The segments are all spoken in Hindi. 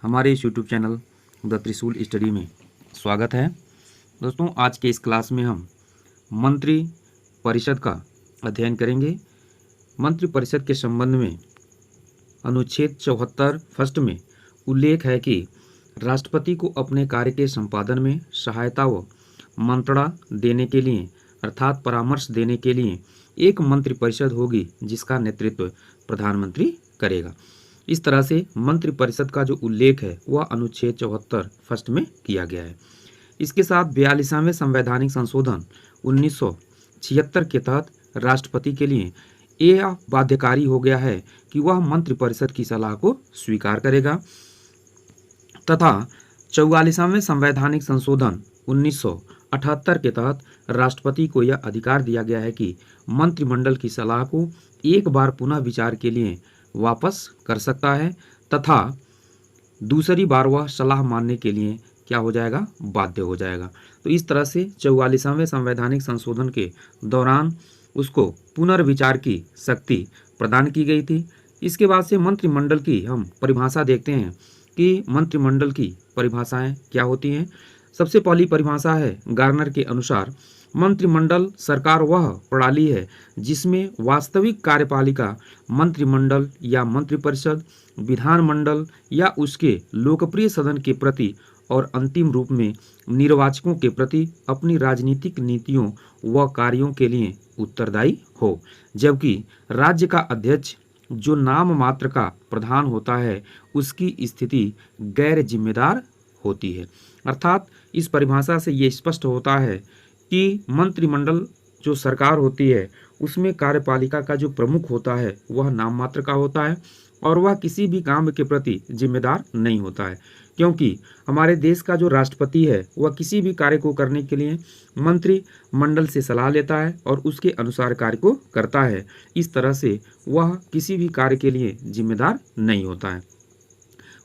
हमारे इस यूट्यूब चैनल द त्रिशूल स्टडी में स्वागत है। दोस्तों, आज के इस क्लास में हम मंत्री परिषद का अध्ययन करेंगे। मंत्री परिषद के संबंध में अनुच्छेद 74 फर्स्ट में उल्लेख है कि राष्ट्रपति को अपने कार्य के संपादन में सहायता व मंत्रणा देने के लिए अर्थात परामर्श देने के लिए एक मंत्री परिषद होगी जिसका नेतृत्व प्रधानमंत्री करेगा। इस तरह से मंत्री परिषद का जो उल्लेख है वह अनुच्छेद 74 फर्स्ट में किया गया है। इसके साथ 42वें संवैधानिक संशोधन 1976 के तहत राष्ट्रपति के लिए यह बाध्यकारी हो गया है कि वह मंत्री परिषद की सलाह को स्वीकार करेगा तथा 44वें संवैधानिक संशोधन 1978 के तहत राष्ट्रपति को यह अधिकार दिया गया है कि मंत्रिमंडल की सलाह को एक बार पुनः विचार के लिए वापस कर सकता है तथा दूसरी बार वह सलाह मानने के लिए क्या हो जाएगा, बाध्य हो जाएगा। तो इस तरह से 44वें संवैधानिक संशोधन के दौरान उसको पुनर्विचार की शक्ति प्रदान की गई थी। इसके बाद से मंत्रिमंडल की हम परिभाषा देखते हैं कि मंत्रिमंडल की परिभाषाएं क्या होती हैं। सबसे पहली परिभाषा है गार्नर के अनुसार, मंत्रिमंडल सरकार वह प्रणाली है जिसमें वास्तविक कार्यपालिका मंत्रिमंडल या मंत्रिपरिषद विधानमंडल या उसके लोकप्रिय सदन के प्रति और अंतिम रूप में निर्वाचकों के प्रति अपनी राजनीतिक नीतियों व कार्यों के लिए उत्तरदायी हो, जबकि राज्य का अध्यक्ष जो नाम मात्र का प्रधान होता है उसकी स्थिति गैर जिम्मेदार होती है। अर्थात इस परिभाषा से ये स्पष्ट होता है कि मंत्रिमंडल जो सरकार होती है उसमें कार्यपालिका का जो प्रमुख होता है वह नाम मात्र का होता है और वह किसी भी काम के प्रति जिम्मेदार नहीं होता है, क्योंकि हमारे देश का जो राष्ट्रपति है वह किसी भी कार्य को करने के लिए मंत्रिमंडल से सलाह लेता है और उसके अनुसार कार्य को करता है। इस तरह से वह किसी भी कार्य के लिए जिम्मेदार नहीं होता है।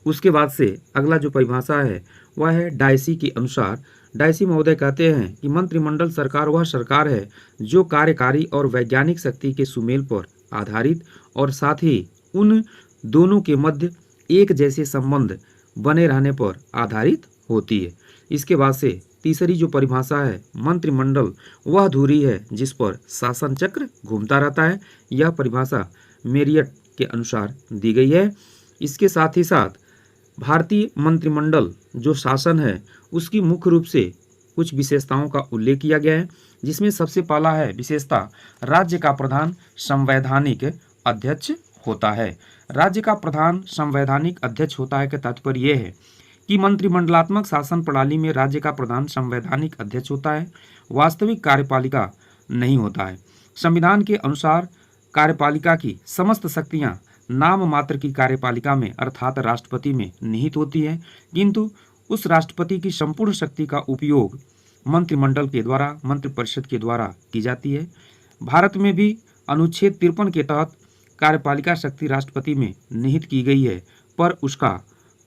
उसके बाद से अगला जो परिभाषा है वह है डायसी के अनुसार। डायसी महोदय कहते हैं कि मंत्रिमंडल सरकार वह सरकार है जो कार्यकारी और वैज्ञानिक शक्ति के सुमेल पर आधारित और साथ ही उन दोनों के मध्य एक जैसे संबंध बने रहने पर आधारित होती है। इसके बाद से तीसरी जो परिभाषा है, मंत्रिमंडल वह धुरी है जिस पर शासन चक्र घूमता रहता है। यह परिभाषा मेरियट के अनुसार दी गई है। इसके साथ ही साथ भारतीय मंत्रिमंडल जो शासन है उसकी मुख्य रूप से कुछ विशेषताओं का उल्लेख किया गया है, जिसमें सबसे पहला है विशेषता, राज्य का प्रधान संवैधानिक अध्यक्ष होता है। राज्य का प्रधान संवैधानिक अध्यक्ष होता है का तात्पर्य यह है कि मंत्रिमंडलात्मक शासन प्रणाली में राज्य का प्रधान संवैधानिक अध्यक्ष होता है, वास्तविक कार्यपालिका नहीं होता है। संविधान के अनुसार कार्यपालिका की समस्त शक्तियां नाम मात्र की कार्यपालिका में अर्थात राष्ट्रपति में निहित होती है, किंतु उस राष्ट्रपति की संपूर्ण शक्ति का उपयोग मंत्रिमंडल के द्वारा, मंत्रिपरिषद के द्वारा की जाती है। भारत में भी अनुच्छेद 53 के तहत कार्यपालिका शक्ति राष्ट्रपति में निहित की गई है, पर उसका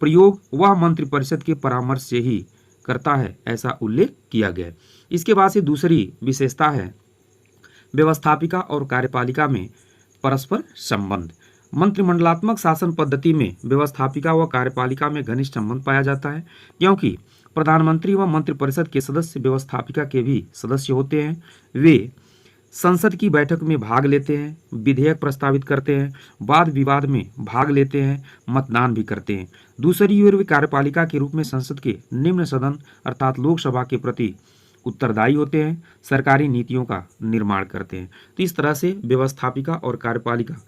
प्रयोग वह मंत्रिपरिषद के परामर्श से ही करता है, ऐसा उल्लेख किया गया है। इसके बाद से दूसरी विशेषता है व्यवस्थापिका और कार्यपालिका में परस्पर संबंध। मंत्रिमंडलात्मक शासन पद्धति में व्यवस्थापिका व कार्यपालिका में घनिष्ठ संबंध पाया जाता है, क्योंकि प्रधानमंत्री व मंत्रिपरिषद के सदस्य व्यवस्थापिका के भी सदस्य होते हैं। वे संसद की बैठक में भाग लेते हैं, विधेयक प्रस्तावित करते हैं, वाद विवाद में भाग लेते हैं, मतदान भी करते हैं। दूसरी ओर वे कार्यपालिका के रूप में संसद के निम्न सदन अर्थात लोकसभा के प्रति उत्तरदायी होते हैं, सरकारी नीतियों का निर्माण करते हैं। तो इस तरह से व्यवस्थापिका और कार्यपालिका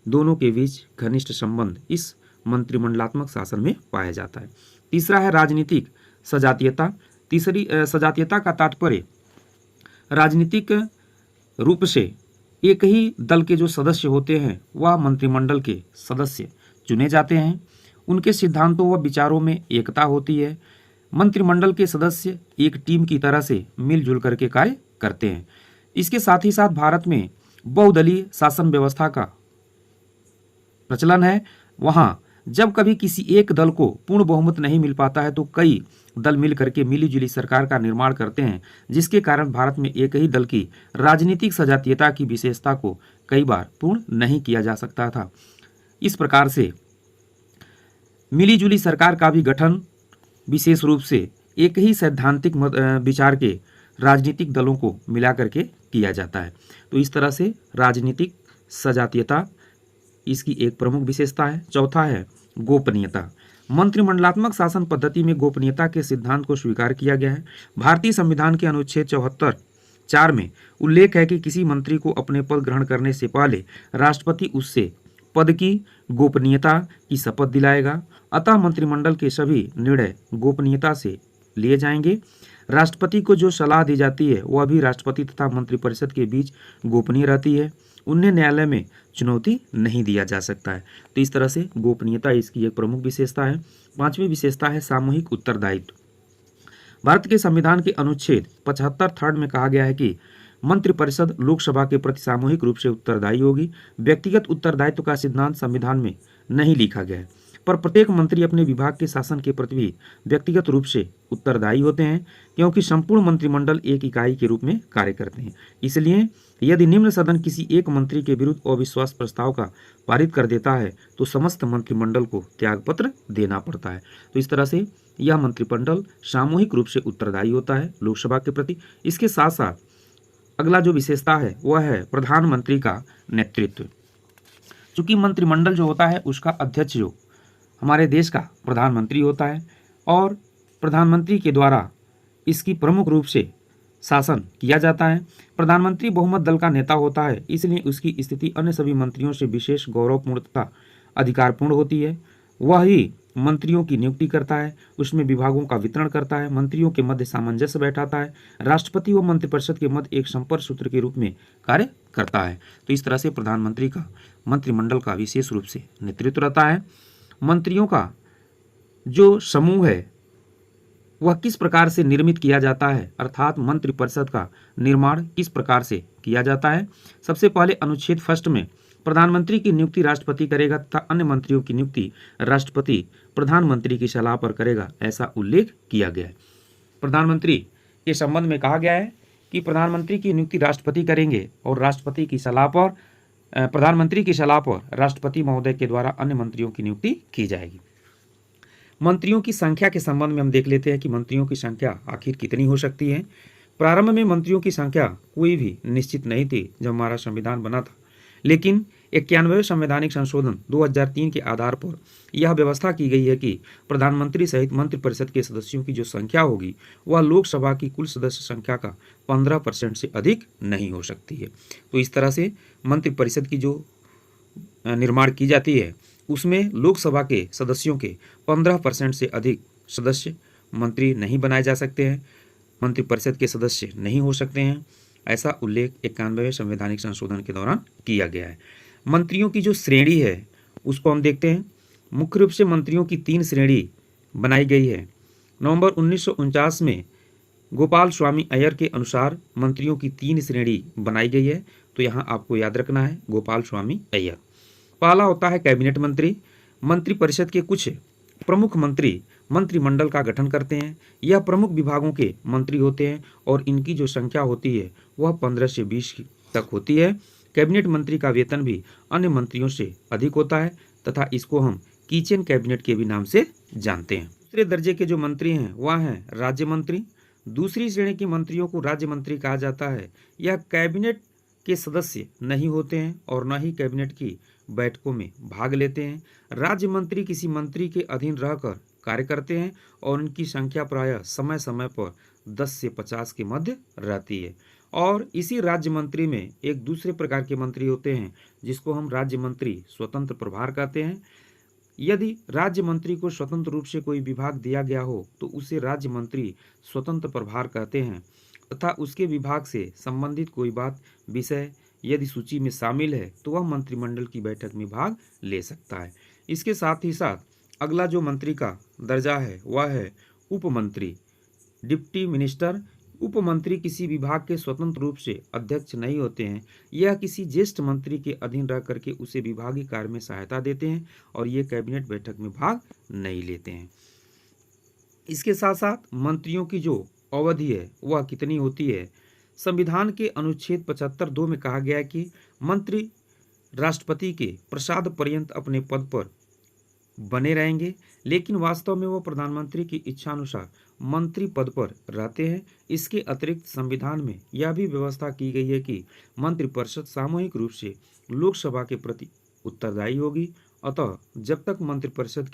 दोनों के बीच घनिष्ठ संबंध इस मंत्रिमंडलात्मक शासन में पाया जाता है। तीसरा है राजनीतिक सजातीयता। तीसरी सजातीयता का तात्पर्य राजनीतिक रूप से एक ही दल के जो सदस्य होते हैं वह मंत्रिमंडल के सदस्य चुने जाते हैं। उनके सिद्धांतों व विचारों में एकता होती है। मंत्रिमंडल के सदस्य एक टीम की तरह से मिलजुल करके कार्य करते हैं। इसके साथ ही साथ भारत में बहुदलीय शासन व्यवस्था का प्रचलन है। वहाँ जब कभी किसी एक दल को पूर्ण बहुमत नहीं मिल पाता है तो कई दल मिल करके मिलीजुली सरकार का निर्माण करते हैं, जिसके कारण भारत में एक ही दल की राजनीतिक सजातीयता की विशेषता को कई बार पूर्ण नहीं किया जा सकता था। इस प्रकार से मिलीजुली सरकार का भी गठन विशेष रूप से एक ही सैद्धांतिक विचार के राजनीतिक दलों को मिला करके किया जाता है। तो इस तरह से राजनीतिक सजातीयता इसकी एक प्रमुख विशेषता है। चौथा है गोपनीयता। मंत्रिमंडलात्मक शासन पद्धति में गोपनीयता के सिद्धांत को स्वीकार किया गया है। भारतीय संविधान के अनुच्छेद 74(4) में उल्लेख है कि किसी मंत्री को अपने पद ग्रहण करने से पहले राष्ट्रपति उससे पद की गोपनीयता की शपथ दिलाएगा। अतः मंत्रिमंडल के सभी निर्णय गोपनीयता से लिए जाएंगे। राष्ट्रपति को जो सलाह दी जाती है वह भी राष्ट्रपति तथा मंत्रिपरिषद के बीच गोपनीय रहती है। उन्हें न्यायालय में चुनौती नहीं दिया जा सकता है। तो इस तरह से गोपनीयता इसकी एक प्रमुख विशेषता है। पांचवी विशेषता है सामूहिक उत्तरदायित्व। भारत के संविधान के अनुच्छेद 75(3) में कहा गया है कि मंत्रिपरिषद लोकसभा के प्रति सामूहिक रूप से उत्तरदायी होगी। व्यक्तिगत उत्तरदायित्व का सिद्धांत संविधान में नहीं लिखा गया है, पर प्रत्येक मंत्री अपने विभाग के शासन के प्रति भी व्यक्तिगत रूप से उत्तरदायी होते हैं, क्योंकि संपूर्ण मंत्रिमंडल एक इकाई के रूप में कार्य करते हैं। इसलिए यदि निम्न सदन किसी एक मंत्री के विरुद्ध अविश्वास प्रस्ताव का पारित कर देता है तो समस्त मंत्रिमंडल को त्यागपत्र देना पड़ता है। तो इस तरह से यह मंत्रिमंडल सामूहिक रूप से उत्तरदायी होता है लोकसभा के प्रति। इसके साथ साथ अगला जो विशेषता है वह है प्रधानमंत्री का नेतृत्व। चूंकि मंत्रिमंडल जो होता है उसका अध्यक्ष जो हमारे देश का प्रधानमंत्री होता है और प्रधानमंत्री के द्वारा इसकी प्रमुख रूप से शासन किया जाता है। प्रधानमंत्री बहुमत दल का नेता होता है, इसलिए उसकी स्थिति अन्य सभी मंत्रियों से विशेष गौरवपूर्ण तथा अधिकारपूर्ण होती है। वह ही मंत्रियों की नियुक्ति करता है, उसमें विभागों का वितरण करता है, मंत्रियों के मध्य सामंजस्य बैठाता है, राष्ट्रपति व मंत्रिपरिषद के मध्य एक संपर्क सूत्र के रूप में कार्य करता है। तो इस तरह से प्रधानमंत्री का मंत्रिमंडल का विशेष रूप से नेतृत्व रहता है। मंत्रियों का जो समूह है वह किस प्रकार से निर्मित किया जाता है, अर्थात मंत्रिपरिषद का निर्माण किस प्रकार से किया जाता है। सबसे पहले अनुच्छेद 1 में प्रधानमंत्री की नियुक्ति राष्ट्रपति करेगा तथा अन्य मंत्रियों की नियुक्ति राष्ट्रपति प्रधानमंत्री की सलाह पर करेगा, ऐसा उल्लेख किया गया है। प्रधानमंत्री के संबंध में कहा गया है कि प्रधानमंत्री की नियुक्ति राष्ट्रपति करेंगे और राष्ट्रपति की सलाह पर प्रधानमंत्री की सलाह पर राष्ट्रपति महोदय के द्वारा अन्य मंत्रियों की नियुक्ति की जाएगी। मंत्रियों की संख्या के संबंध में हम देख लेते हैं कि मंत्रियों की संख्या आखिर कितनी हो सकती है। प्रारंभ में मंत्रियों की संख्या कोई भी निश्चित नहीं थी जब हमारा संविधान बना था, लेकिन 91वें संवैधानिक संशोधन 2003 के आधार पर यह व्यवस्था की गई है कि प्रधानमंत्री सहित मंत्रिपरिषद के सदस्यों की जो संख्या होगी वह लोकसभा की कुल सदस्य संख्या का 15% से अधिक नहीं हो सकती है। तो इस तरह से मंत्रिपरिषद की जो निर्माण की जाती है उसमें लोकसभा के सदस्यों के 15% से अधिक सदस्य मंत्री नहीं बनाए जा सकते हैं, मंत्रिपरिषद के सदस्य नहीं हो सकते हैं, ऐसा उल्लेख 91वें संवैधानिक संशोधन के दौरान किया गया है। मंत्रियों की जो श्रेणी है उसको हम देखते हैं। मुख्य रूप से मंत्रियों की 3 श्रेणी बनाई गई है। नवंबर 1949 में गोपाल स्वामी अय्यर के अनुसार मंत्रियों की 3 श्रेणी बनाई गई है। तो यहाँ आपको याद रखना है गोपाल स्वामी अय्यर। पहला होता है कैबिनेट मंत्री। मंत्रिपरिषद के कुछ प्रमुख मंत्री मंत्रिमंडल का गठन करते हैं। यह प्रमुख विभागों के मंत्री होते हैं और इनकी जो संख्या होती है वह 15 से 20 तक होती है। कैबिनेट मंत्री का वेतन भी अन्य मंत्रियों से अधिक होता है तथा इसको हम किचन कैबिनेट के भी नाम से जानते हैं। दूसरे दर्जे के जो मंत्री हैं वह हैं राज्य मंत्री। दूसरी श्रेणी के मंत्रियों को राज्य मंत्री कहा जाता है। यह कैबिनेट के सदस्य नहीं होते हैं और न ही कैबिनेट की बैठकों में भाग लेते हैं। राज्य मंत्री किसी मंत्री के अधीन रहकर कार्य करते हैं और उनकी संख्या प्रायः समय समय पर 10 से 50 के मध्य रहती है। और इसी राज्य मंत्री में एक दूसरे प्रकार के मंत्री होते हैं जिसको हम राज्य मंत्री स्वतंत्र प्रभार कहते हैं। यदि राज्य मंत्री को स्वतंत्र रूप से कोई विभाग दिया गया हो तो उसे राज्य मंत्री स्वतंत्र प्रभार कहते हैं तथा उसके विभाग से संबंधित कोई बात विषय यदि सूची में शामिल है तो वह मंत्रिमंडल की बैठक में भाग ले सकता है। इसके साथ ही साथ अगला जो मंत्री का दर्जा है वह है उपमंत्री, डिप्टी मिनिस्टर। उपमंत्री किसी विभाग के स्वतंत्र रूप से अध्यक्ष नहीं होते हैं। यह किसी ज्येष्ठ मंत्री के अधीन रह करके उसे विभागीय कार्य में सहायता देते हैं और ये कैबिनेट बैठक में भाग नहीं लेते हैं। इसके साथ साथ मंत्रियों की जो अवधि है वह कितनी होती है। संविधान के अनुच्छेद 75(2) में कहा गया है कि मंत्री राष्ट्रपति के प्रसाद पर्यंत अपने पद पर बने रहेंगे, लेकिन वास्तव में वो प्रधानमंत्री की इच्छानुसार मंत्री पद पर रहते हैं। इसके अतिरिक्त संविधान में यह भी व्यवस्था की गई है कि मंत्रिपरिषद सामूहिक रूप से लोकसभा के प्रति उत्तरदायी होगी। अतः जब तक मंत्रिपरिषद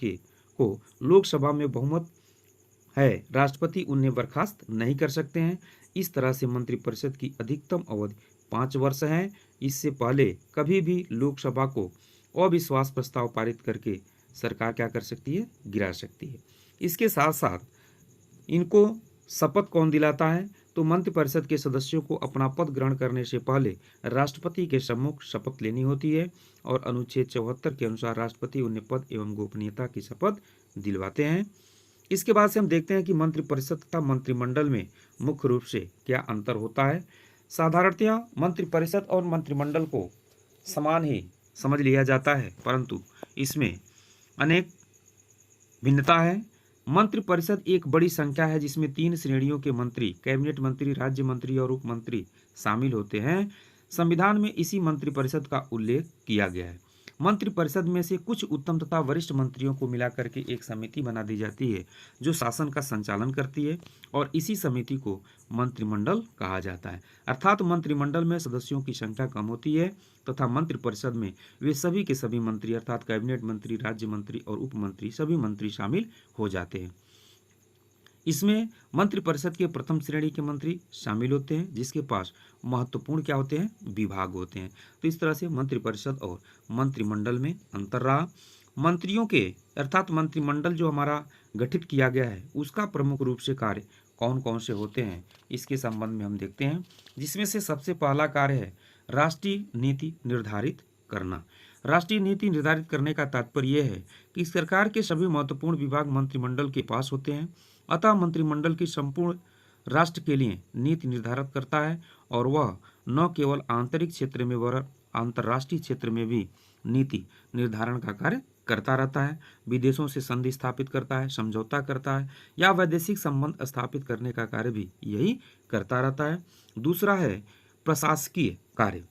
को लोकसभा में बहुमत है, राष्ट्रपति उन्हें बर्खास्त नहीं कर सकते हैं। इस तरह से मंत्रिपरिषद की अधिकतम अवधि 5 वर्ष है। इससे पहले कभी भी लोकसभा को अविश्वास प्रस्ताव पारित करके सरकार क्या कर सकती है, गिरा सकती है। इसके साथ साथ इनको शपथ कौन दिलाता है, तो मंत्रिपरिषद के सदस्यों को अपना पद ग्रहण करने से पहले राष्ट्रपति के सम्मुख शपथ लेनी होती है और अनुच्छेद 74 के अनुसार राष्ट्रपति उन्हें पद एवं गोपनीयता की शपथ दिलवाते हैं। इसके बाद से हम देखते हैं कि मंत्रिपरिषद तथा मंत्रिमंडल में मुख्य रूप से क्या अंतर होता है। साधारणतया मंत्रिपरिषद और मंत्रिमंडल को समान ही समझ लिया जाता है, परंतु इसमें अनेक भिन्नता है। मंत्रिपरिषद एक बड़ी संख्या है जिसमें 3 श्रेणियों के मंत्री, कैबिनेट मंत्री, राज्य मंत्री और उप मंत्री शामिल होते हैं। संविधान में इसी मंत्रिपरिषद का उल्लेख किया गया है। मंत्रिपरिषद में से कुछ उत्तम तथा वरिष्ठ मंत्रियों को मिलाकर के एक समिति बना दी जाती है जो शासन का संचालन करती है और इसी समिति को मंत्रिमंडल कहा जाता है। अर्थात मंत्रिमंडल में सदस्यों की संख्या कम होती है तथा मंत्रिपरिषद में वे सभी के सभी मंत्री अर्थात कैबिनेट मंत्री, राज्य मंत्री और उप मंत्री सभी मंत्री शामिल हो जाते हैं। इसमें मंत्रिपरिषद के प्रथम श्रेणी के मंत्री शामिल होते हैं जिसके पास महत्वपूर्ण क्या होते हैं, विभाग होते हैं। तो इस तरह से मंत्रिपरिषद और मंत्रिमंडल में अंतर रहा। मंत्रियों के अर्थात मंत्रिमंडल जो हमारा गठित किया गया है उसका प्रमुख रूप से कार्य कौन कौन से होते हैं इसके संबंध में हम देखते हैं, जिसमें से सबसे पहला कार्य है राष्ट्रीय नीति निर्धारित करना। राष्ट्रीय नीति निर्धारित करने का तात्पर्य यह है कि सरकार के सभी महत्वपूर्ण विभाग मंत्रिमंडल के पास होते हैं। अतः मंत्रिमंडल की संपूर्ण राष्ट्र के लिए नीति निर्धारित करता है और वह न केवल आंतरिक क्षेत्र में वरन अंतर्राष्ट्रीय क्षेत्र में भी नीति निर्धारण का कार्य करता रहता है। विदेशों से संधि स्थापित करता है, समझौता करता है या वैदेशिक संबंध स्थापित करने का कार्य भी यही करता रहता है। दूसरा है प्रशासकीय कार्य।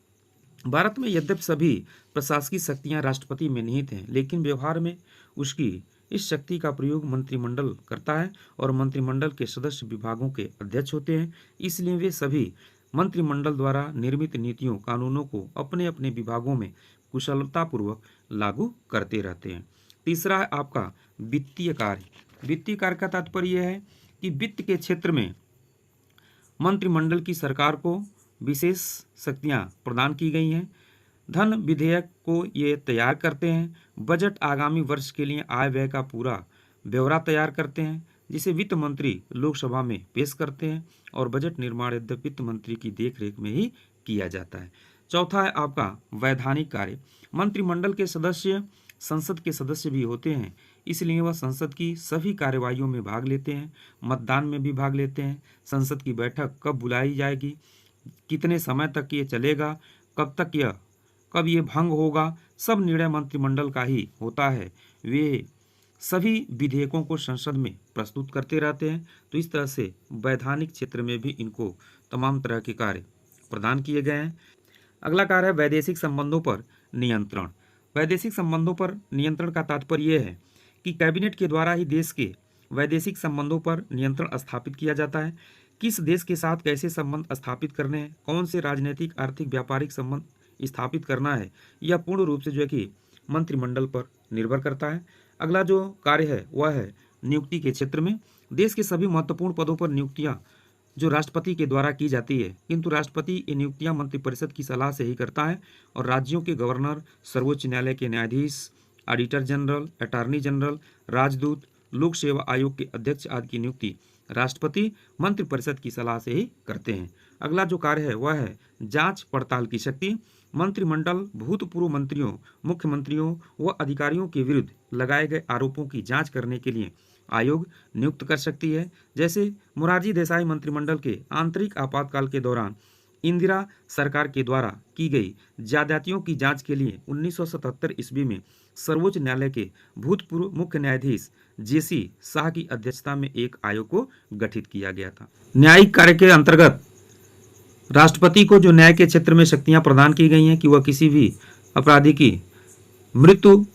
भारत में यद्यपि सभी प्रशासकीय शक्तियां राष्ट्रपति में निहित हैं, लेकिन व्यवहार में उसकी इस शक्ति का प्रयोग मंत्रिमंडल करता है और मंत्रिमंडल के सदस्य विभागों के अध्यक्ष होते हैं। इसलिए वे सभी मंत्रिमंडल द्वारा निर्मित नीतियों कानूनों को अपने अपने विभागों में कुशलतापूर्वक लागू करते रहते हैं। तीसरा है आपका वित्तीय कार्य। वित्तीय कार्य का तात्पर्य यह है कि वित्त के क्षेत्र में मंत्रिमंडल की सरकार को विशेष शक्तियां प्रदान की गई हैं। धन विधेयक को ये तैयार करते हैं। बजट आगामी वर्ष के लिए आय व्यय का पूरा ब्यौरा तैयार करते हैं जिसे वित्त मंत्री लोकसभा में पेश करते हैं और बजट निर्माण यद्यपि वित्त मंत्री की देखरेख में ही किया जाता है। चौथा है आपका वैधानिक कार्य। मंत्रिमंडल के सदस्य संसद के सदस्य भी होते हैं, इसलिए वह संसद की सभी कार्यवाहियों में भाग लेते हैं, मतदान में भी भाग लेते हैं। संसद की बैठक कब बुलाई जाएगी, कितने समय तक ये चलेगा, कब ये भंग होगा, सब निर्णय मंत्रिमंडल का ही होता है। वे सभी विधेयकों को संसद में प्रस्तुत करते रहते हैं। तो इस तरह से वैधानिक क्षेत्र में भी इनको तमाम तरह के कार्य प्रदान किए गए हैं। अगला कार्य है वैदेशिक संबंधों पर नियंत्रण। वैदेशिक संबंधों पर नियंत्रण का तात्पर्य यह है कि कैबिनेट के द्वारा ही देश के वैदेशिक संबंधों पर नियंत्रण स्थापित किया जाता है। किस देश के साथ कैसे संबंध स्थापित करने हैं, कौन से राजनीतिक, आर्थिक, व्यापारिक संबंध स्थापित करना है, यह पूर्ण रूप से जो है कि मंत्रिमंडल पर निर्भर करता है। अगला जो कार्य है वह है नियुक्ति के क्षेत्र में। देश के सभी महत्वपूर्ण पदों पर नियुक्तियां जो राष्ट्रपति के द्वारा की जाती है, किंतु राष्ट्रपति ये नियुक्तियां मंत्रिपरिषद की सलाह से ही करता है और राज्यों के गवर्नर, सर्वोच्च न्यायालय के न्यायाधीश, ऑडिटर जनरल, अटॉर्नी जनरल, राजदूत, लोक सेवा आयोग के अध्यक्ष आदि की नियुक्ति राष्ट्रपति मंत्रिपरिषद की सलाह से ही करते हैं। अगला जो कार्य है वह है जांच पड़ताल की शक्ति। मंत्रिमंडल भूतपूर्व मंत्रियों, मुख्यमंत्रियों व अधिकारियों के विरुद्ध लगाए गए आरोपों की जांच करने के लिए आयोग नियुक्त कर सकती है। जैसे मोरारजी देसाई मंत्रिमंडल के आंतरिक आपातकाल के दौरान इंदिरा सरकार के द्वारा की गई ज्यादतियों की जांच के लिए 1977 ईस्वी में सर्वोच्च न्यायालय के भूतपूर्व मुख्य न्यायाधीश जेसी शाह की अध्यक्षता में एक आयोग को गठित किया गया था। न्यायिक कार्य के अंतर्गत राष्ट्रपति को जो न्याय के क्षेत्र में शक्तियां प्रदान की गई हैं कि वह किसी भी अपराधी की मृत्यु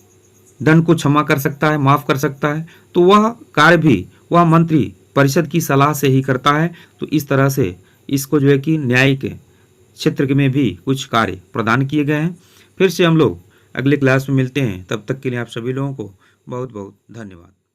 दंड को क्षमा कर सकता है, माफ कर सकता है, तो वह कार्य भी वह मंत्री परिषद की सलाह से ही करता है। तो इस तरह से इसको जो है कि न्यायिक क्षेत्र में भी कुछ कार्य प्रदान किए गए हैं। फिर से हम लोग अगले क्लास में मिलते हैं, तब तक के लिए आप सभी लोगों को बहुत बहुत धन्यवाद।